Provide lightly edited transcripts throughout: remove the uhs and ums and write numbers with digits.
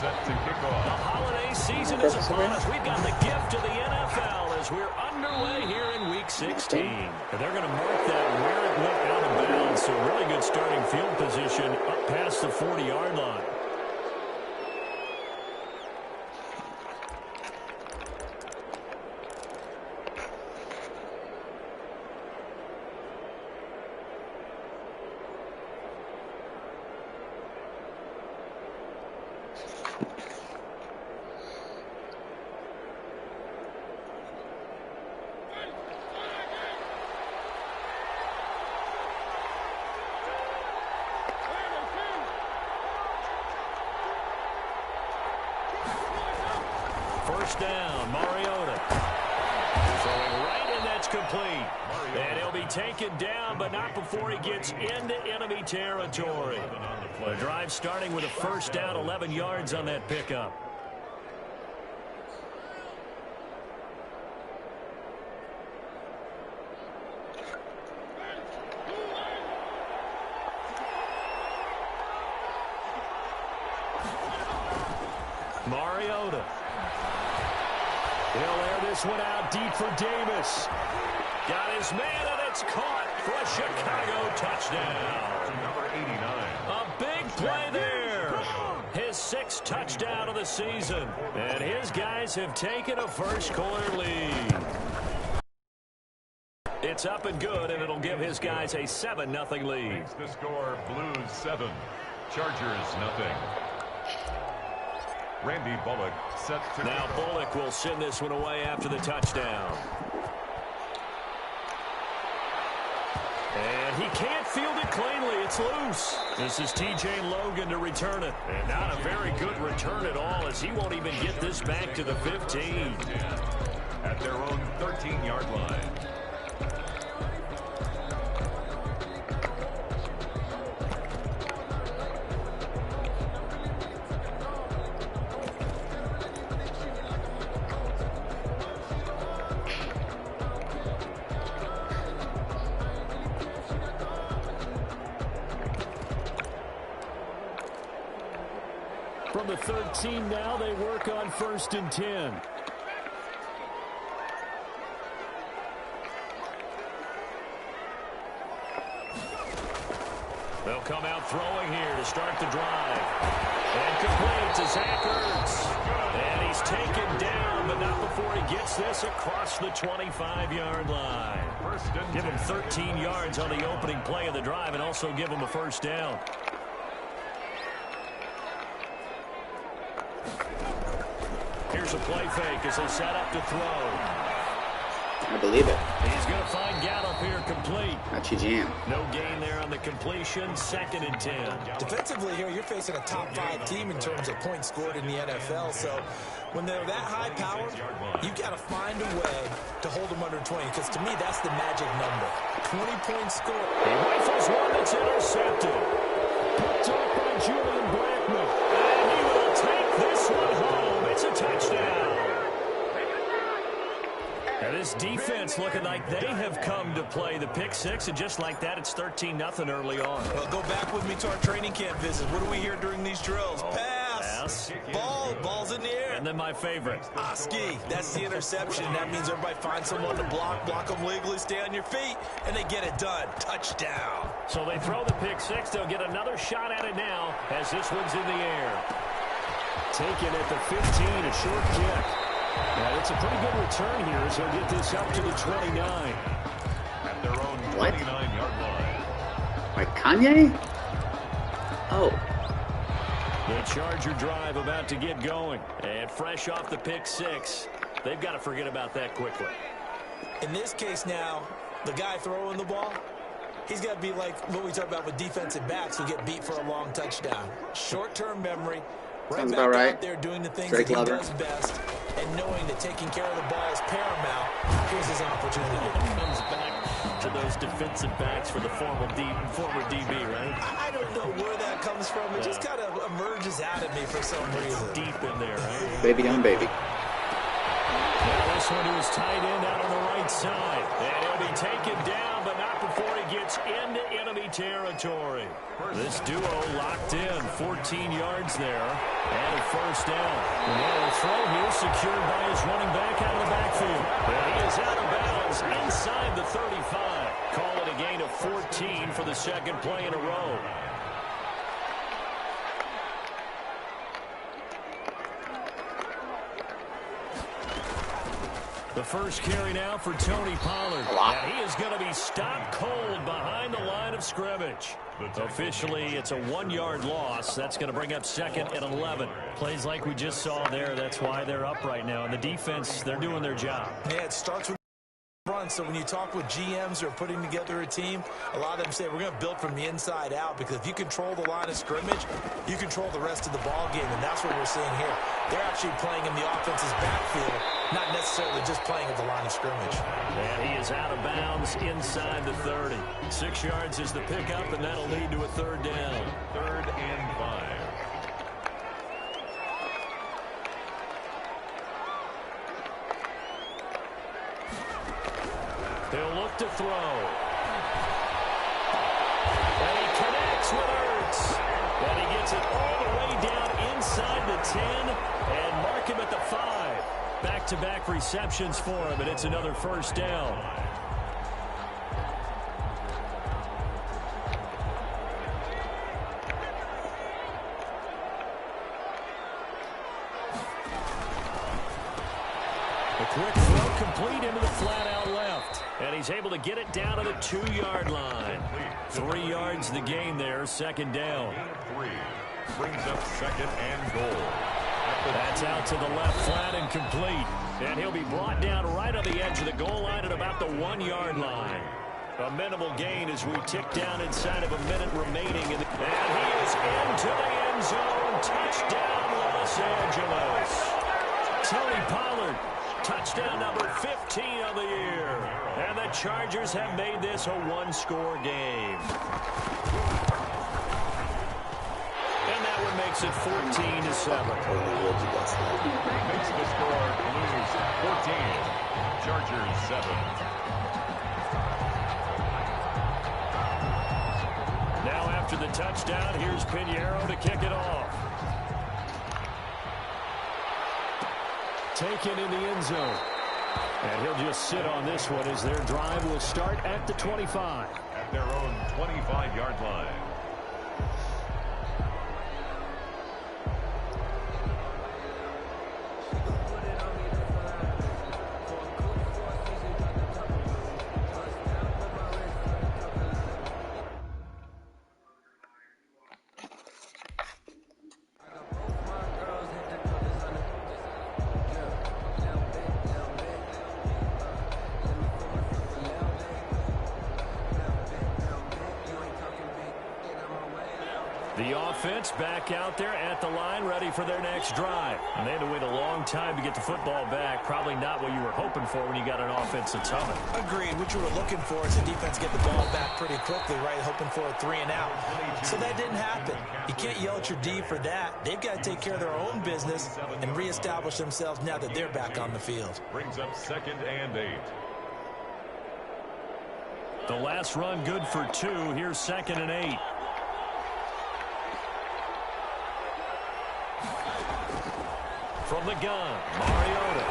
set to kick off. The holiday season is upon us. We've got the gift of the NFL as we're underway here in Week 16. And they're going to mark that where it went out of bounds. So really good starting field position up past the 40-yard line. First down, Mariota. Throwing right, and that's complete. And he'll be taken down, but not before he gets into enemy territory. The drive starting with a first down, 11 yards on that pickup. Mariota. He'll air this one out deep for Davis. Got his man, and it's caught for a Chicago touchdown. Number 89. A big play there. His 6th touchdown of the season. And his guys have taken a first-quarter lead. It's up and good, and it'll give his guys a 7-0 lead. Makes the score Blues 7, Chargers 0. Randy Bullock set to now Bullock will send this one away after the touchdown. And he can't field it cleanly. It's loose. This is T.J. Logan to return it. And not a very good return at all, as he won't even get this back to the 15. At their own 13-yard line. From the 13 now, they work on 1st and 10. They'll come out throwing here to start the drive. And complete to Zach Ertz. And he's taken down, but not before he gets this across the 25-yard line. Give him 13 yards on the opening play of the drive and also give him a first down. Here's a play fake as they set up to throw. I believe it. He's going to find Gallup here complete. That's your jam. No gain there on the completion. 2nd and 10. Defensively here, you're facing a top-5 team in terms of points scored in the NFL. So when they're that high powered, you got to find a way to hold them under 20. Because to me, that's the magic number. 20-point score. He rifles one that's intercepted. Picked up by Julian Blackman. And he will take this one home. It's a touchdown. Now this defense looking like they have come to play the pick 6, and just like that, it's 13-0 early on. Well, go back with me to our training camp visit. What do we hear during these drills? Pass. Ball's in the air. And then my favorite. Ski. That's the interception. That means everybody finds someone to block them legally, stay on your feet, and they get it done. Touchdown. So they throw the pick 6. They'll get another shot at it now as this one's in the air. Taken at the 15, a short kick. And it's a pretty good return here as he'll get this up to the 29. At their own 29-yard line. Like Kanye? Oh. The Charger drive about to get going. And fresh off the pick 6. They've got to forget about that quickly. In this case now, the guy throwing the ball, he's got to be like what we talk about with defensive backs who get beat for a long touchdown. Short-term memory. Sounds about right. Out there doing the things Drake that he Lover. does best, and knowing that taking care of the ball is paramount. Here's his opportunity. Comes back to those defensive backs for the former DB, right? I don't know where that comes from. It just kind of emerges out of me for some reason. Deep in there, right? Baby on baby. Now this one to his tight end out on the right side. And he'll be taken down, but not before he gets into enemy territory. This duo locked in. 14 yards there and a first down. The throw here secured by his running back out of the backfield. And he is out of bounds inside the 35. Call it a gain of 14 for the second play in a row. The first carry now for Tony Pollard. And he is going to be stopped cold behind the line of scrimmage. Officially, it's a 1-yard loss. That's going to bring up second and 11. Plays like we just saw there. That's why they're up right now. And the defense, they're doing their job. Yeah, it starts with run. So when you talk with GMs who are putting together a team, a lot of them say we're going to build from the inside out, because if you control the line of scrimmage, you control the rest of the ball game, and that's what we're seeing here. They're actually playing in the offense's backfield, not necessarily just playing at the line of scrimmage. And he is out of bounds inside the 30. 6 yards is the pickup, and that'll lead to a third down. 3rd and 5. He'll look to throw. And he connects with Ertz. And he gets it all the way down inside the 10 and mark him at the 5. Back-to-back receptions for him, and it's another first down. A quick throw complete into the flat out left. And he's able to get it down to the 2-yard line. 3 yards the gain there, second down. 3 brings up second and goal. That's out to the left flat and complete. And he'll be brought down right on the edge of the goal line at about the 1-yard line. A minimal gain as we tick down inside of a minute remaining. And he is into the end zone. Touchdown, Los Angeles. Tony Pollard. Touchdown number 15 of the year. And the Chargers have made this a 1-score game. And that one makes it 14-7. Makes the score Blues 14. Chargers 7. Now after the touchdown, here's Pinheiro to kick it off. Taken in the end zone. And he'll just sit on this one as their drive will start at the 25. At their own 25-yard line. The offense back out there at the line, ready for their next drive. And they had to wait a long time to get the football back. Probably not what you were hoping for when you got an offense that's humming. Agreed. What you were looking for is the defense get the ball back pretty quickly, right? Hoping for a 3 and out. So that didn't happen. You can't yell at your D for that. They've got to take care of their own business and reestablish themselves now that they're back on the field. Brings up 2nd and 8. The last run good for 2. Here's 2nd and 8. From the gun, Mariota.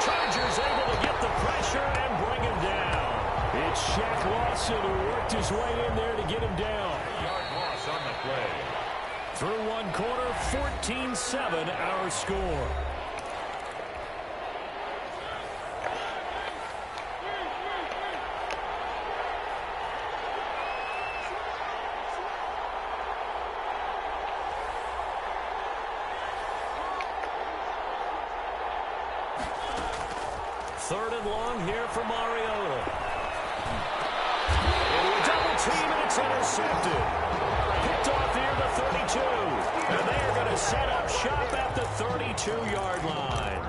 Chargers able to get the pressure and bring him down. It's Shaq Lawson who worked his way in there to get him down. 3-yard loss on the play. Through one quarter, 14-7 our score. Third and long here for Mariota. Into a double team, and it's intercepted. Picked off near the 32. And they are going to set up shop at the 32-yard line.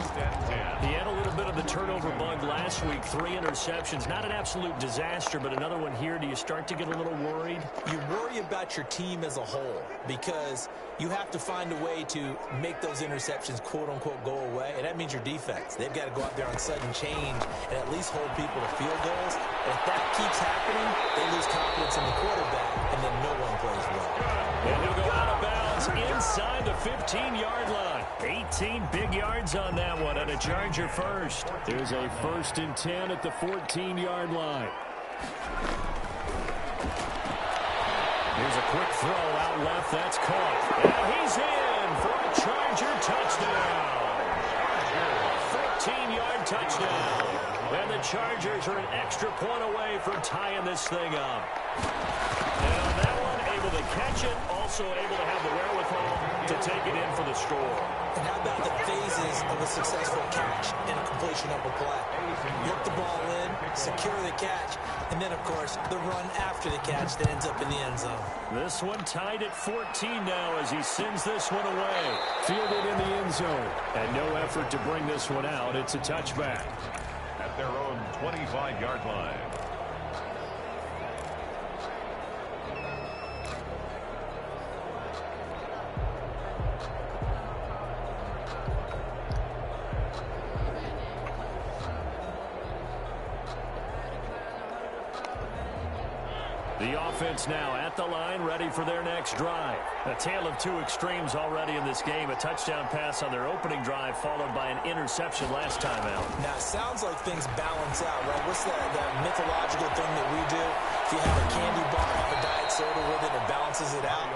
He had a little bit of the turnover bug last week. 3 interceptions. Not an absolute disaster, but another one here. Do you start to get a little worried? You worry about your team as a whole because you have to find a way to make those interceptions, quote-unquote, go away. And that means your defense. They've got to go out there on sudden change and at least hold people to field goals. And if that keeps happening, they lose confidence in the quarterback, and then no one plays well. And he'll go out of bounds is inside the 15-yard line. 18 big yards on that one, and a Charger first. There's a 1st and 10 at the 14-yard line. Here's a quick throw out left. That's caught. And he's in for a Charger touchdown. 14-yard touchdown. And the Chargers are an extra point away from tying this thing up. And on that one, able to catch it, also able to have the wherewithal to take it in for the score. And how about the phases of a successful catch and a completion of a play? Look the ball in, secure the catch, and then, of course, the run after the catch that ends up in the end zone. This one tied at 14 now as he sends this one away. Fielded in the end zone. And no effort to bring this one out. It's a touchback. At their own 25-yard line. The offense now at the line, ready for their next drive. A tale of two extremes already in this game. A touchdown pass on their opening drive, followed by an interception last time out. Now, it sounds like things balance out, right? What's that mythological thing that we do? If you have a candy bar, have a diet soda with it, it balances it out.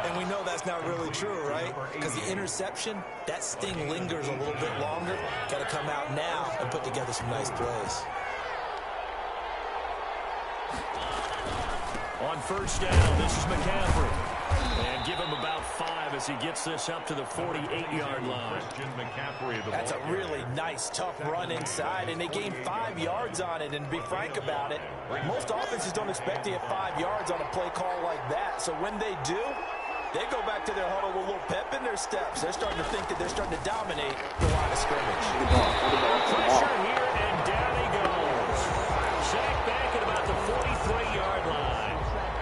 And we know that's not really true, right? Because the interception, that sting lingers a little bit longer. Got to come out now and put together some nice plays. On 1st down, this is McCaffrey. And give him about 5 as he gets this up to the 48-yard line. That's a really nice, tough run inside, and they gained 5 yards on it. And to be frank about it, most offenses don't expect to get 5 yards on a play call like that. So when they do, they go back to their huddle with a little pep in their steps. They're starting to think that they're starting to dominate the line of scrimmage. Pressure here, and down he goes. Sacked back at about the 43-yard line.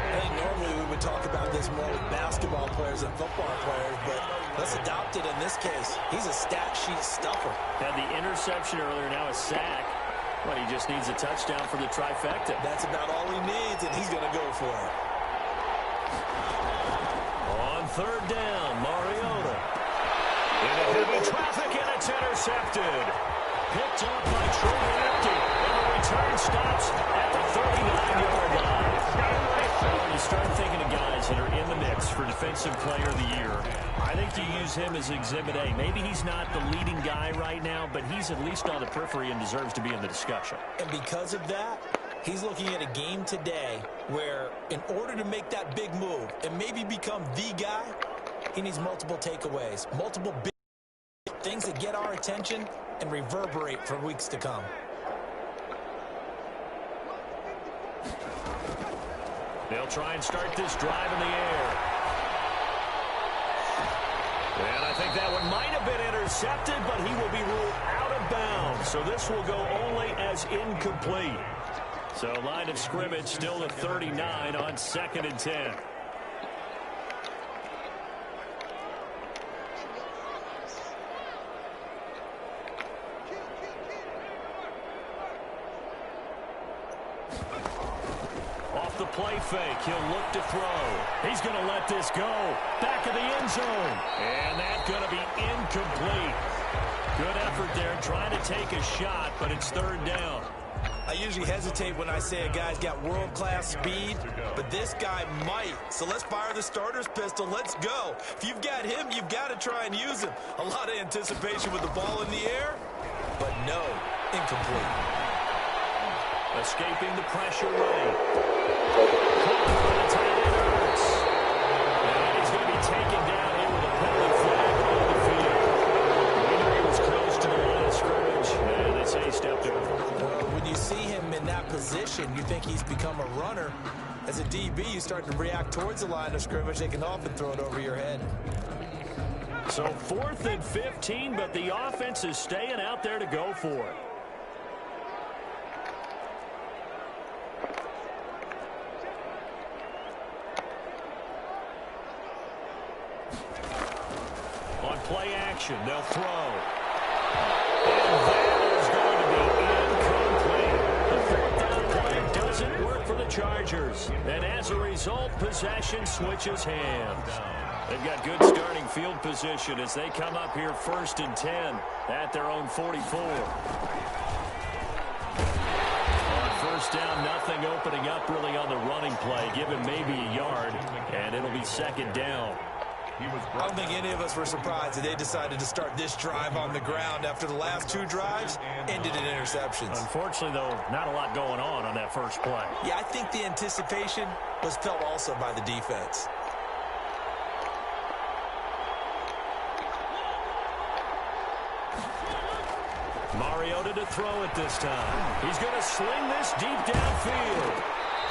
I think normally we would talk about this more with basketball players than football players, but let's adopt it in this case. He's a stat sheet stuffer. Had the interception earlier, now a sack. But he just needs a touchdown for the trifecta. That's about all he needs, and he's going to go for it. On 3rd down, Mariota. Into heavy traffic, and it's intercepted. Picked up by Troy Apke, and the return stops at the 39-yard line. When you start thinking of guys that are in the mix for Defensive Player of the Year, I think you use him as Exhibit A. Maybe he's not the leading guy right now, but he's at least on the periphery and deserves to be in the discussion. And because of that, he's looking at a game today where in order to make that big move and maybe become the guy, he needs multiple takeaways, multiple big things that get our attention and reverberate for weeks to come. They'll try and start this drive in the air. And I think that one might have been intercepted, but he will be ruled out of bounds. So this will go only as incomplete. So line of scrimmage still at 39 on 2nd and 10. Off the play fake, he'll look to throw. He's going to let this go. Back of the end zone. And that's going to be incomplete. Good effort there trying to take a shot, but it's 3rd down. I usually hesitate when I say a guy's got world-class speed, but this guy might. So let's fire the starter's pistol. Let's go. If you've got him, you've got to try and use him. A lot of anticipation with the ball in the air, but no, incomplete. Escaping the pressure rate. And he's going to be taken down here with a penalty flag on the field. We know he was close to the line of scrimmage, and they say he stepped over. When you see him in that position, you think he's become a runner. As a DB, you start to react towards the line of scrimmage. They can often throw it over your head. So 4th and 15, but the offense is staying out there to go for it. On play action, they'll throw. And that is going to be incomplete. The 4th down play doesn't work for the Chargers. And as a result, possession switches hands. They've got good starting field position as they come up here 1st and 10 at their own 44. On 1st down, nothing opening up really on the running play. Give him maybe a yard, and it'll be 2nd down. I don't think any of us were surprised that they decided to start this drive on the ground after the last 2 drives ended in interceptions. Unfortunately, though, not a lot going on that first play. Yeah, I think the anticipation was felt also by the defense. Mariota to throw it this time. He's going to sling this deep downfield.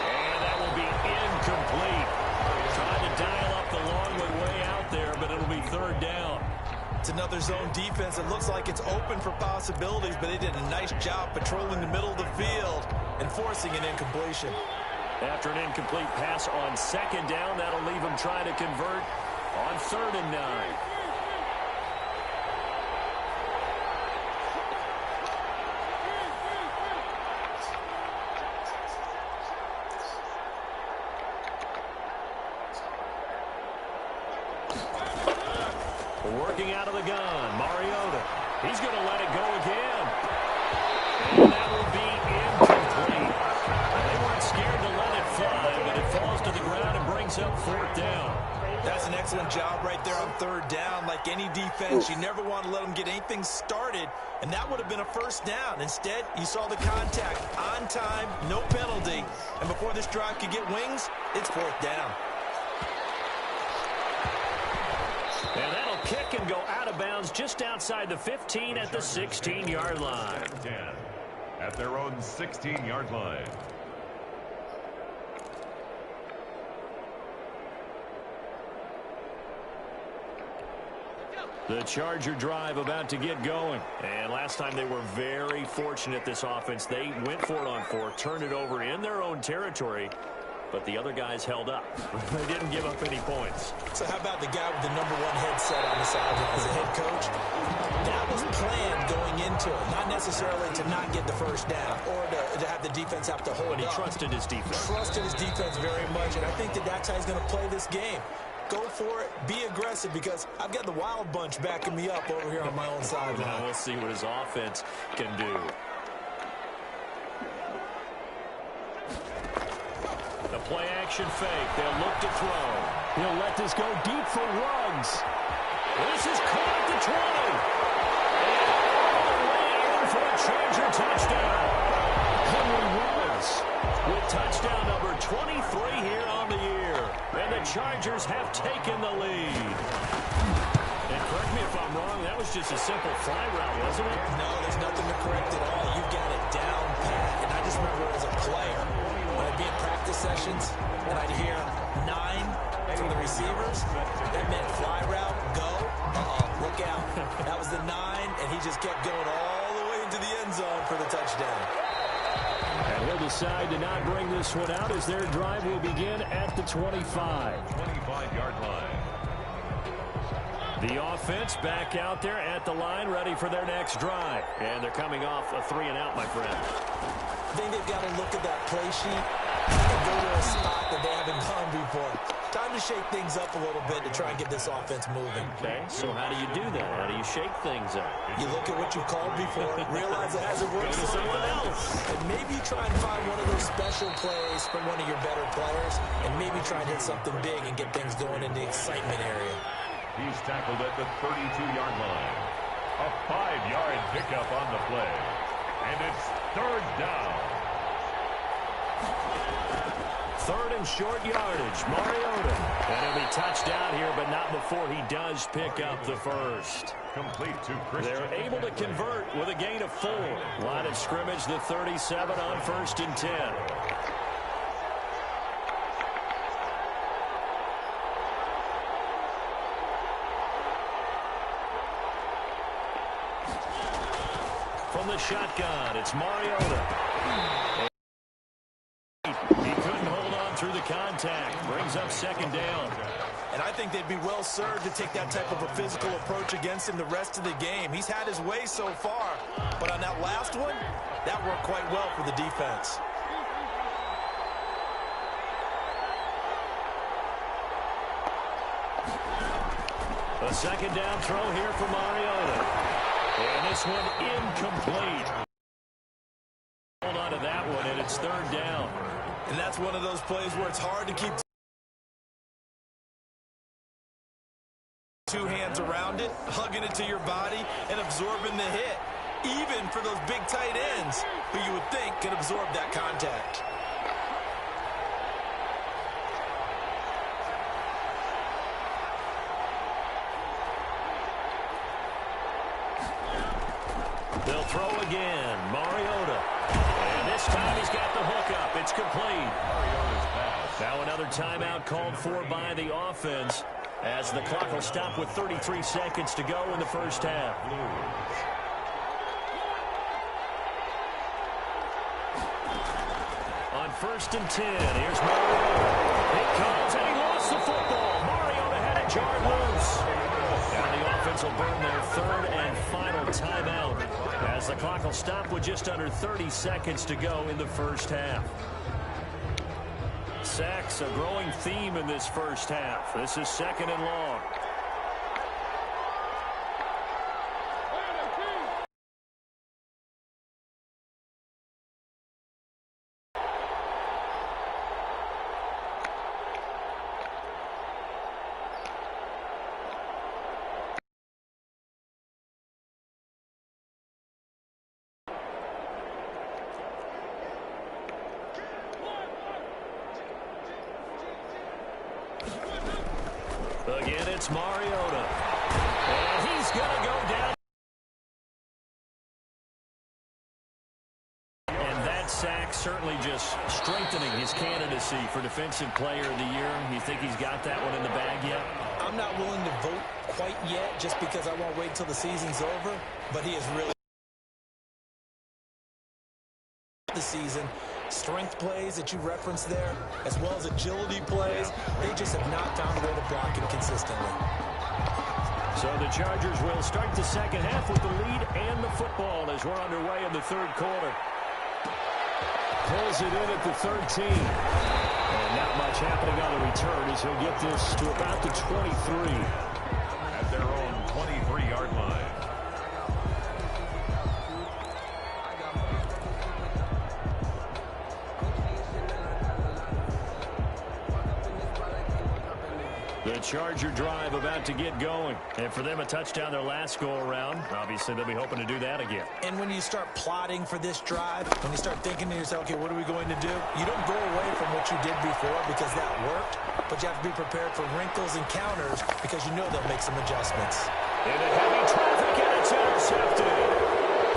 And that will be incomplete. Trying to dial up the long way out there, but it'll be 3rd down. It's another zone defense. It looks like it's open for possibilities, but they did a nice job patrolling the middle of the field and forcing an incompletion. After an incomplete pass on 2nd down, that'll leave him trying to convert on 3rd and 9. Working out of the gun, Mariota. He's going to let it go again. And that will be incomplete. They weren't scared to let it fly, but it falls to the ground and brings up 4th down. That's an excellent job right there on 3rd down. Like any defense, you never want to let them get anything started, and that would have been a 1st down. Instead, you saw the contact on time, no penalty, and before this drive could get wings, it's 4th down. And that'll kick and go out of bounds just outside the 15 at the 16-yard line. At their own 16-yard line. The Charger drive about to get going. And last time they were very fortunate, this offense. They went for it on 4th, turned it over in their own territory, but the other guys held up. They didn't give up any points. So how about the guy with the #1 headset on the sideline as a head coach? That was planned going into it, not necessarily to not get the 1st down or to have the defense have to hold But he up. trusted his defense. Trusted his defense very much, and I think that's how he's going to play this game. Go for it, be aggressive, because I've got the wild bunch backing me up over here on my own sideline. Now we'll see what his offense can do. The play action fake. They'll look to throw. He'll let this go deep for Ruggs. This is caught at the 20. And all the way in for a Charger touchdown. Henry Ruggs with touchdown number 23 here on the year. And the Chargers have taken the lead. And correct me if I'm wrong, that was just a simple fly route, wasn't it? No, there's nothing to correct at all. You've got it down pat. And I just remember as a player, when I'd be in practice sessions and I'd hear 9 from the receivers, that meant fly route, go, look out. That was the 9, and he just kept going all the way into the end zone for the touchdown. And he'll decide to not bring this one out as their drive will begin at the 25. 25-yard line. The offense back out there at the line, ready for their next drive. And they're coming off a 3-and-out, my friend. I think they've got to look at that play sheet and go to a spot that they haven't gone before. Time to shake things up a little bit to try and get this offense moving. Okay, so how do you do that? How do you shake things up? You look at what you called before, realize it hasn't worked Go to someone else. and maybe try and find one of those special plays from one of your better players, and maybe try and hit something big and get things going in the excitement area. He's tackled at the 32-yard line. A 5-yard pickup on the play. And it's 3rd down. 3rd and short yardage, Mariota. And he'll be touched down here, but not before he does pick up the first. Complete to Christian. They're able to convert with a gain of 4. Line of scrimmage, the 37 on 1st and 10. From the shotgun, it's Mariota. He couldn't hold on through the contact. Brings up 2nd down. And I think they'd be well served to take that type of a physical approach against him the rest of the game. He's had his way so far, but on that last one, that worked quite well for the defense. A second down throw here for Mariota. And this one incomplete. Hold on to that one, and it's third down. And that's one of those plays where it's hard to keep two hands around it, hugging it to your body, and absorbing the hit. Even for those big tight ends who you would think can absorb that contact. They'll throw again. Mariota. And this time he's got the hookup. It's complete. Now another timeout called for by the offense as the clock will stop with 33 seconds to go in the first half. On 1st and 10, here's Mariota. He comes and he lost the football. Mariota had it jarred loose. Now the offense will burn their third and final timeout as the clock will stop with just under 30 seconds to go in the first half. Sacks, a growing theme in this first half. This is second and long. Again, it's Mariota. And he's going to go down. And that sack certainly just strengthening his candidacy for Defensive Player of the Year. You think he's got that one in the bag yet? I'm not willing to vote quite yet just because I won't wait till the season's over. But he is really the season. Strength plays that you referenced there, as well as agility plays, they just have not found a way to block him consistently. So the Chargers will start the second half with the lead and the football as we're underway in the third quarter. Pulls it in at the 13. And not much happening on the return as he'll get this to about the 23. At their own 23-yard line. The Charger drive about to get going. And for them, a touchdown their last go-around. Obviously, they'll be hoping to do that again. And when you start plotting for this drive, when you start thinking to yourself, okay, what are we going to do? You don't go away from what you did before because that worked, but you have to be prepared for wrinkles and counters because you know they'll make some adjustments. Into heavy traffic, and it's intercepted.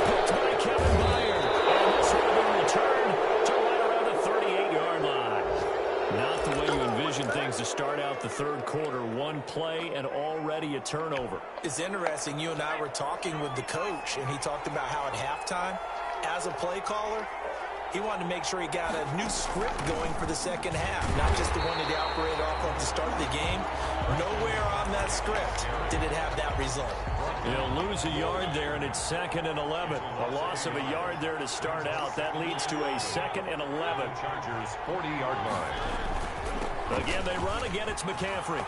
Picked by Kevin Byard. And this will be returned to right around the 38-yard line. Not the way you envision things to start out the third quarter. One play and already a turnover. It's interesting. You and I were talking with the coach, and he talked about how at halftime, as a play caller, he wanted to make sure he got a new script going for the second half, not just the one that he operated off of to start the game. Nowhere on that script did it have that result. He'll lose a yard there, and it's 2nd and 11. A loss of a yard there to start out. That leads to a 2nd and 11. Chargers 40-yard line. Again, they run. Again, it's McCaffrey.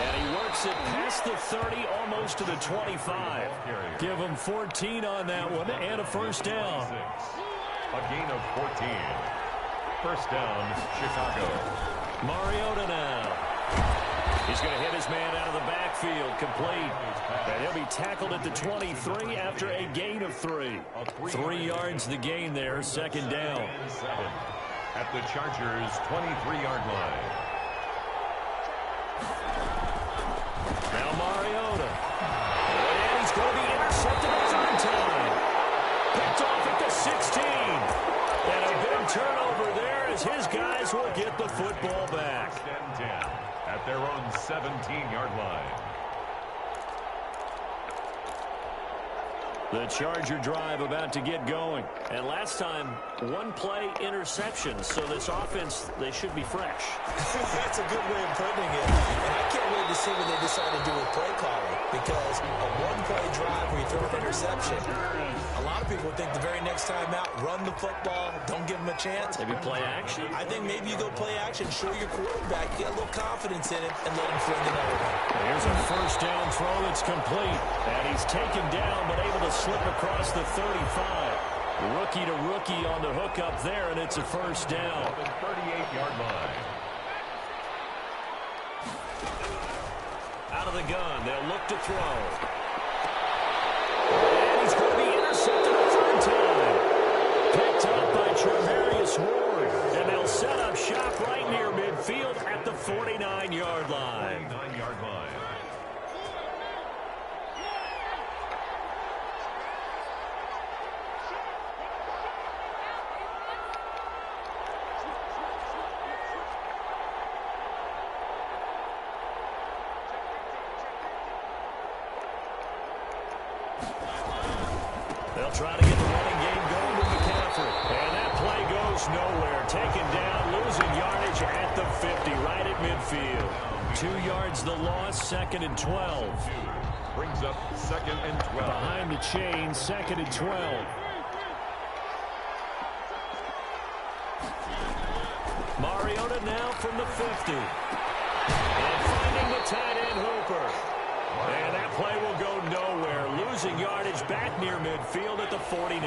And he works it past the 30, almost to the 25. Give him 14 on that one, and a first down. A gain of 14. First down, Chicago. Mariota now. He's going to hit his man out of the backfield, complete. And he'll be tackled at the 23 after a gain of 3. 3 yards the gain there, second down. At the Chargers' 23-yard line. Now Mariota. And he's going to be intercepted a third time. Picked off at the 16. And a big turnover there as his guys will get the football back. At their own 17-yard line. The Charger drive about to get going. And last time, one play interception. So this offense, they should be fresh. That's a good way of putting it. And I can't wait to see what they decide to do with play calling. Because a one-play drive where you throw an interception, a lot of people think the very next time out, run the football, don't give them a chance. Maybe play action. I think maybe you go play action, show your quarterback, get a little confidence in it, and let him fling another one. Here's There's a first down throw that's complete. And he's taken down but able to slip across the 35. Rookie to rookie on the hook up there, and it's a first down. At the 38-yard line. Out of the gun, they'll look to throw. And he's going to be intercepted a third time. Picked up by Trevarius Ward. And they'll set up shop right near midfield at the 49-yard line. 49-yard line. They'll try to get the running game going with McCaffrey. And that play goes nowhere. Taken down, losing yardage at the 50, right at midfield. 2 yards the loss, 2nd and 12. Brings up 2nd and 12. Behind the chain, 2nd and 12. Mariota now from the 50. And finding the tight end Hooper. And that play will go nowhere. Losing yardage back near midfield at the 49.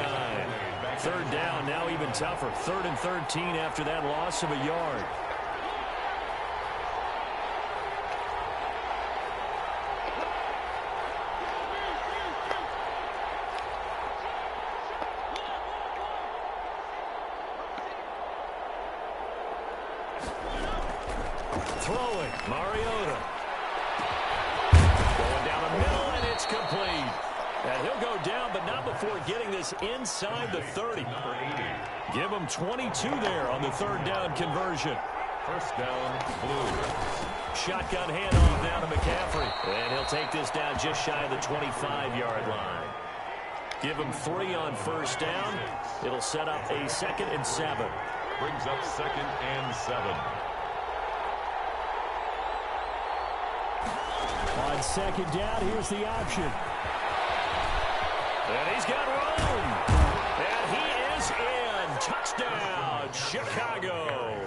Third down, now even tougher. 3rd and 13 after that loss of a yard. Throwing, Mariota. Going down the middle, and it's complete. And he'll go down, but not before getting this inside the 30. Give him 22 there on the 3rd down conversion. First down, Blues. Shotgun handoff now to McCaffrey. And he'll take this down just shy of the 25-yard line. Give him 3 on first down. It'll set up a 2nd and 7. Brings up 2nd and 7. On 2nd down, here's the option. And he's got room. And he is in. Touchdown, Chicago.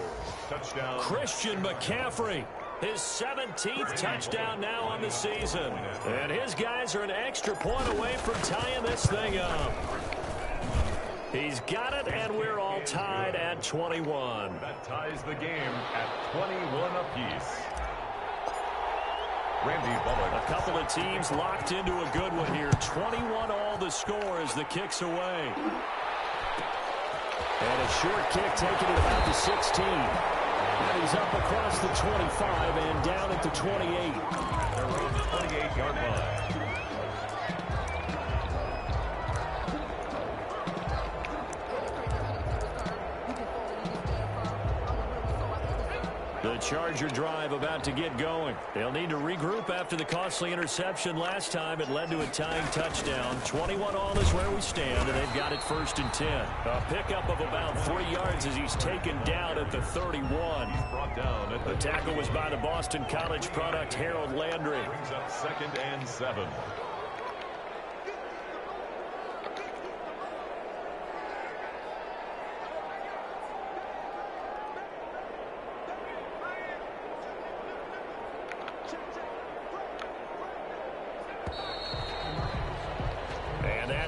Touchdown. Christian McCaffrey. His 17th touchdown now on the season. And his guys are an extra point away from tying this thing up. He's got it, and we're all tied at 21. That ties the game at 21 apiece. Randy Bullock. A couple of teams locked into a good one here. 21 all the score as the kick's away. And a short kick taken at about the 16. And he's up across the 25 and down at the 28. They're on the 28-yard line. The Charger drive about to get going. They'll need to regroup after the costly interception last time. It led to a tying touchdown. 21 all is where we stand, and they've got it 1st and 10. A pickup of about 3 yards as he's taken down at the 31. He's brought down at The tackle was by the Boston College product, Harold Landry. Brings up 2nd and 7.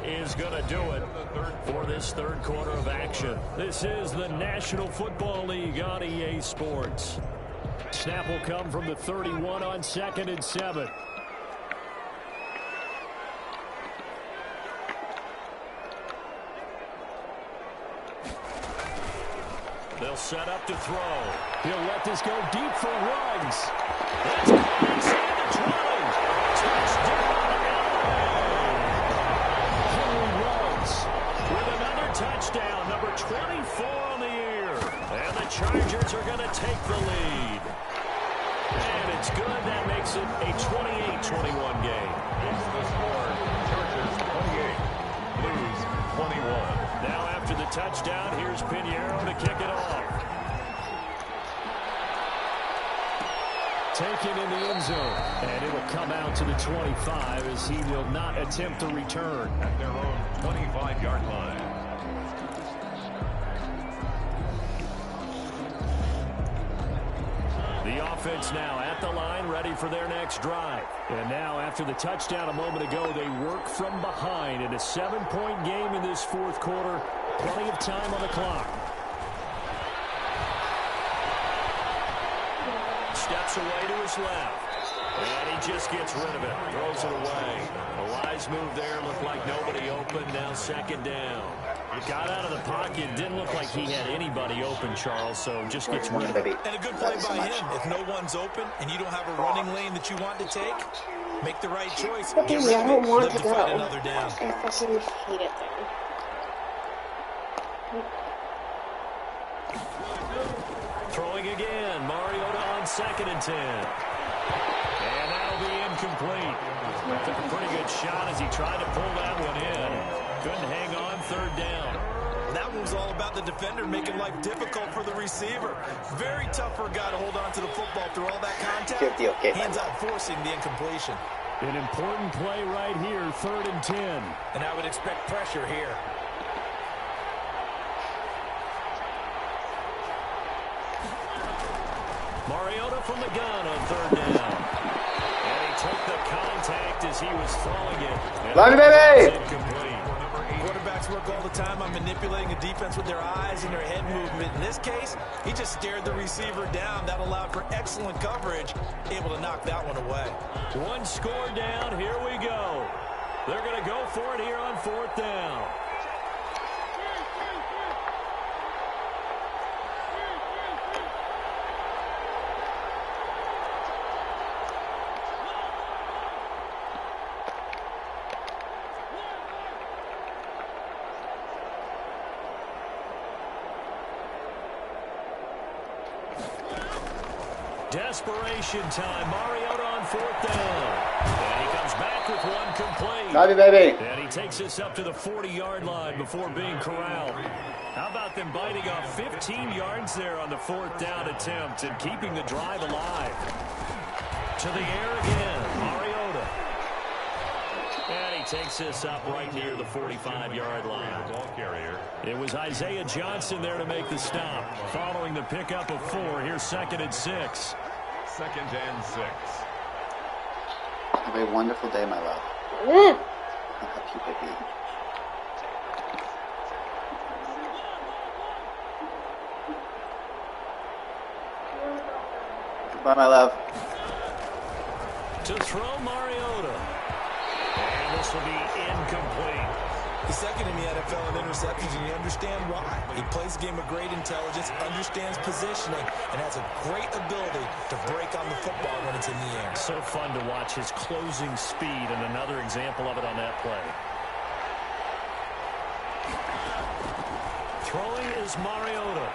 Is going to do it for this 3rd quarter of action. This is the National Football League on EA Sports. Snap will come from the 31 on 2nd and 7. They'll set up to throw. He'll let this go deep for Ruggs. That's inside the 20. Touchdown. Touchdown, number 24 on the year. And the Chargers are going to take the lead. And it's good. That makes it a 28-21 game. It's the score. Chargers 28. Blues 21. Now after the touchdown, here's Pinheiro to kick it off. Taken in the end zone. And it will come out to the 25 as he will not attempt to return. At their own 25-yard line. The The offense now at the line, ready for their next drive. And now, after the touchdown a moment ago, they work from behind in a 7-point game in this fourth quarter. Plenty of time on the clock. Steps away to his left. And he just gets rid of it. Throws it away. A wise move there. Looked like nobody open. Now second down. Got out of the pocket. Didn't look like he had anybody open, Charles, so just gets rid of it. And a good play by him. If no one's open and you don't have a running lane that you want to take, make the right choice. Get rid of it. I don't want Live to to fight go. another down. I fucking hate it there. Throwing again. Mariota on 2nd and 10. And that'll be incomplete. Took a pretty good shot as he tried to pull that one in. Couldn't hang on 3rd down. That one was all about the defender making life difficult for the receiver. Very tough for a guy to hold on to the football through all that contact. 50, okay. Hands out forcing the incompletion. An important play right here, 3rd and 10. And I would expect pressure here. Mariota from the gun on 3rd down. And he took the contact as he was throwing it. Love you, baby! Incomplete. Quarterbacks work all the time on manipulating a defense with their eyes and their head movement. In this case, he just stared the receiver down. That allowed for excellent coverage, able to knock that one away. One score down. Here we go. They're going to go for it here on 4th down. Desperation time. Mariota on 4th down. And he comes back with one complete. Love you, baby. And he takes this up to the 40-yard line before being corralled. How about them biting off 15 yards there on the 4th down attempt and keeping the drive alive? To the air again. Mariota. And he takes this up right near the 45-yard line. Ball carrier. It was Isaiah Johnson there to make the stop. Following the pickup of 4, here's 2nd and 6. 2nd and 6. Have a wonderful day, my love. Mm. I'll help you, baby. Goodbye, my love. To throw Mariota. And this will be incomplete. The second in the NFL in interceptions, and you understand why. He plays a game of great intelligence, understands positioning, and has a great ability to break on the football when it's in the air. So fun to watch his closing speed, and another example of it on that play. Throwing is Mariota.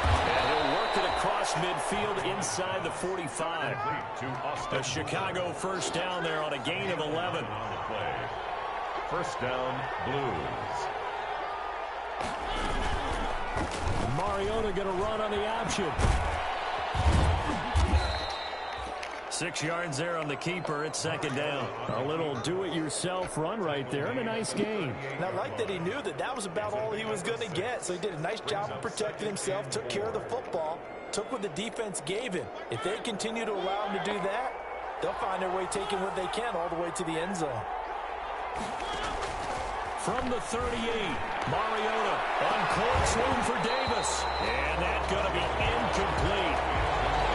And he'll work it across midfield inside the 45. A Chicago 1st down there on a gain of 11. On the play. 1st down, Blues. Mariota going to run on the option. 6 yards there on the keeper. It's 2nd down. A little do-it-yourself run right there, and a nice gain. And I like that he knew that that was about all he was going to get. So he did a nice job of protecting himself, took care of the football, took what the defense gave him. If they continue to allow him to do that, they'll find their way taking what they can all the way to the end zone. From the 38, Mariota on court swing for Davis. And that's going to be incomplete.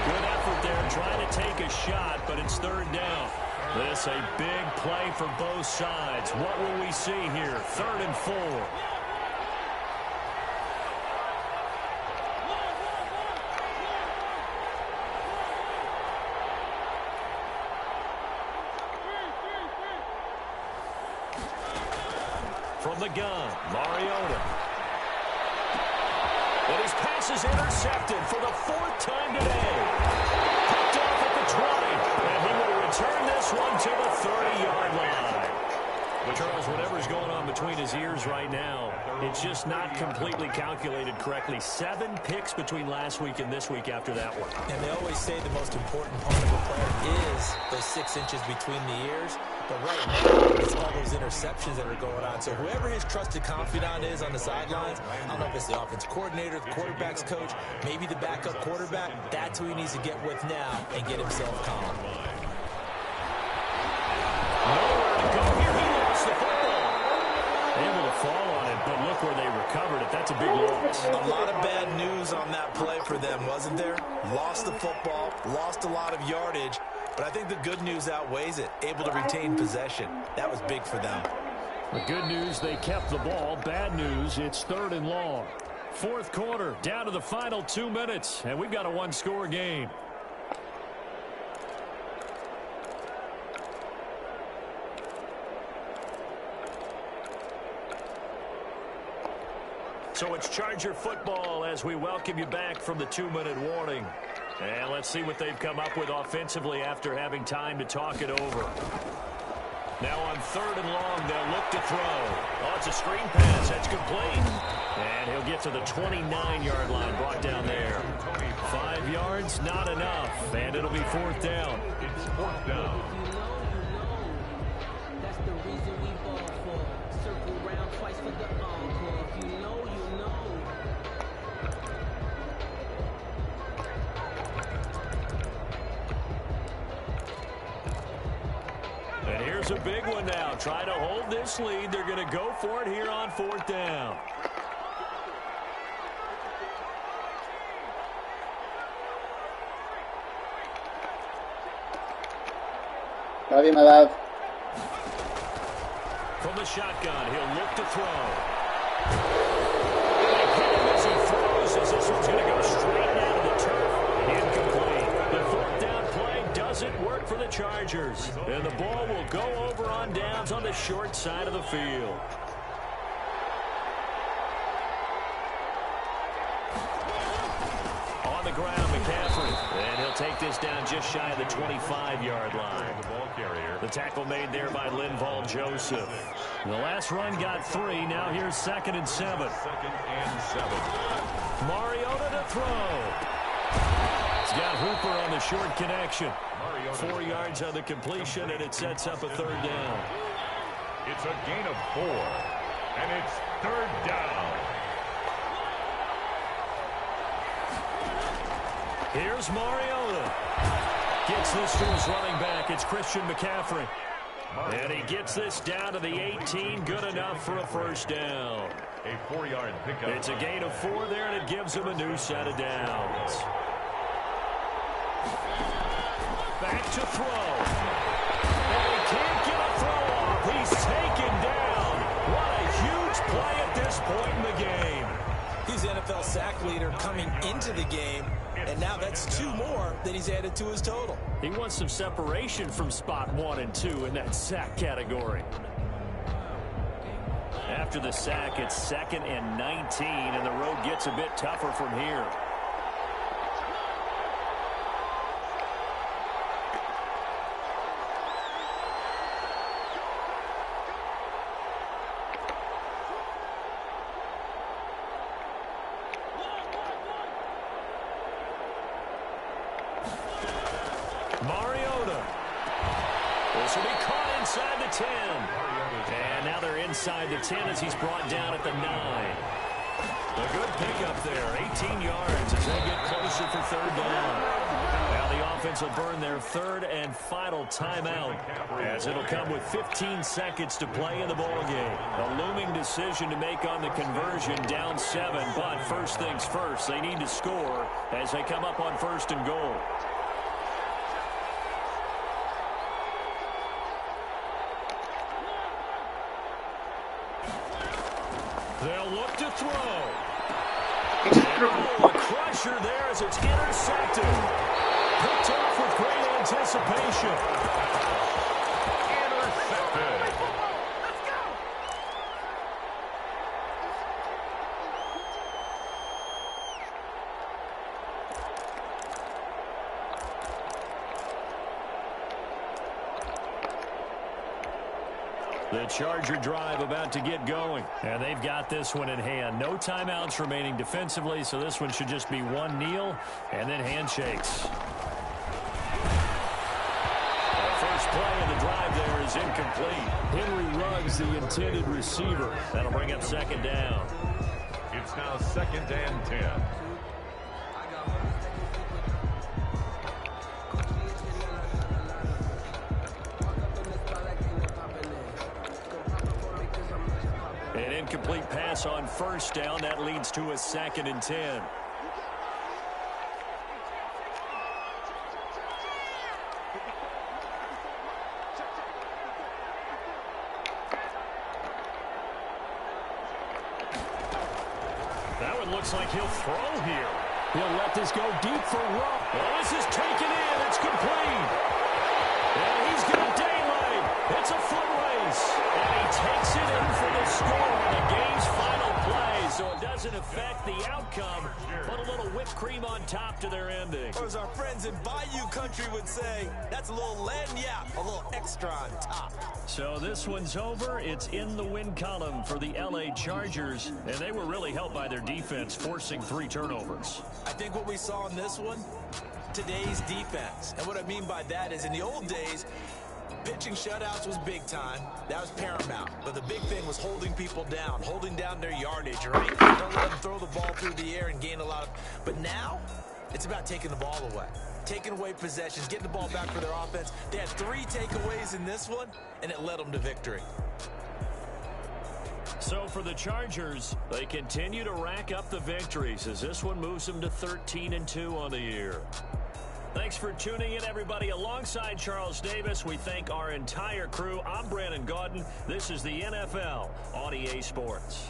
Good effort there trying to take a shot, but it's 3rd down. This a big play for both sides. What will we see here? 3rd and 4. From the gun, Mariota. And his pass is intercepted for the 4th time today. Picked off at the 20, and he will return this one to the 30-yard line. Charles, whatever's going on between his ears right now, it's just not completely calculated correctly. 7 picks between last week and this week after that one. And they always say the most important part of a player is those 6 inches between the ears. But right now, it's all those interceptions that are going on. So whoever his trusted confidant is on the sidelines, I don't know if it's the offense coordinator, the quarterback's coach, maybe the backup quarterback, that's who he needs to get with now and get himself calm. Nowhere to go here. He lost the football. Able to fall on it, but look where they recovered it. That's a big loss. A lot of bad news on that play for them, wasn't there? Lost the football, lost a lot of yardage, but I think the good news outweighs it. Able to retain possession. That was big for them. The good news, they kept the ball. Bad news, it's 3rd and long. 4th quarter, down to the final 2 minutes, and we've got a 1-score game. So it's Charger football as we welcome you back from the 2-minute warning. And let's see what they've come up with offensively after having time to talk it over. Now on 3rd and long, they'll look to throw. Oh, it's a screen pass. That's complete. And he'll get to the 29-yard line, brought down there. 5 yards, not enough. And it'll be 4th down. It's 4th down. That's the reason we ball for. Circle round twice for the encore. If you know, you know. And here's a big one now. Trying to hold this lead. They're going to go for it here on 4th down. Love you, my love. From the shotgun, he'll look to throw. They hit him as he throws, as this one's going to go straight down to the turf. Incomplete. The 4th down play doesn't work for the Chargers. And the ball will go over on downs on the short side of the field. On the ground, McCaffrey. And he'll take this down just shy of the 25-yard line. The ball carrier. The tackle made there by Linval Joseph. The last run got 3. Now here's 2nd and 7. 2nd and 7. Mariota to throw. He's got Hooper on the short connection. 4 yards on the completion, and it sets up a 3rd down. It's a gain of 4. And it's 3rd down. Here's Mariota. Gets this to his running back. It's Christian McCaffrey. And he gets this down to the 18. Good enough for a 1st down. A 4-yard pickup. It's a gain of 4 there, and it gives him a new set of downs. Back to throw. And he can't get a throw off. He's taken down. What a huge play at this point in the game. He's the NFL sack leader coming into the game, and now that's 2 more that he's added to his total. He wants some separation from spot 1 and 2 in that sack category. After the sack, it's 2nd and 19, and the road gets a bit tougher from here. Mariota. This will be caught inside the 10. And now they're inside the 10 as he's brought down at the 9. A good pickup there. 18 yards as they get closer for 3rd down. Now the offense will burn their 3rd and final timeout as it'll come with 15 seconds to play in the ballgame. A looming decision to make on the conversion, down 7. But first things first, they need to score as they come up on 1st and goal. They'll look to throw. Oh, a crusher there as it's intercepted. Picked off with great anticipation. Intercepted. The Charger drive about to get going. And they've got this one in hand. No timeouts remaining defensively, so this one should just be one kneel and then handshakes. The first play of the drive there is incomplete. Henry Ruggs, the intended receiver. That'll bring up second down. It's now 2nd and 10. An incomplete pass on first down. That leads to a 2nd and 10. That one looks like he'll throw here. He'll let this go deep for Rupp. Oh, this is taken in. It's complete. And he's going to daylight. It's a foot race. And he takes it in for the score in the game's final play. So it doesn't affect the outcome, but a little whipped cream on top to their ending. Or as our friends in Bayou Country would say, that's a little lagniappe, a little extra on top. So this one's over. It's in the win column for the LA Chargers, and they were really helped by their defense, forcing 3 turnovers. I think what we saw in this one, today's defense. And what I mean by that is in the old days, pitching shutouts was big time. That was paramount. But the big thing was holding people down, holding down their yardage, right? Don't let them throw the ball through the air and gain a lot of... But now, it's about taking the ball away. Taking away possessions, getting the ball back for their offense. They had 3 takeaways in this one, and it led them to victory. So for the Chargers, they continue to rack up the victories as this one moves them to 13-2 on the year. Thanks for tuning in, everybody. Alongside Charles Davis, we thank our entire crew. I'm Brandon Gaudin. This is the NFL on EA Sports.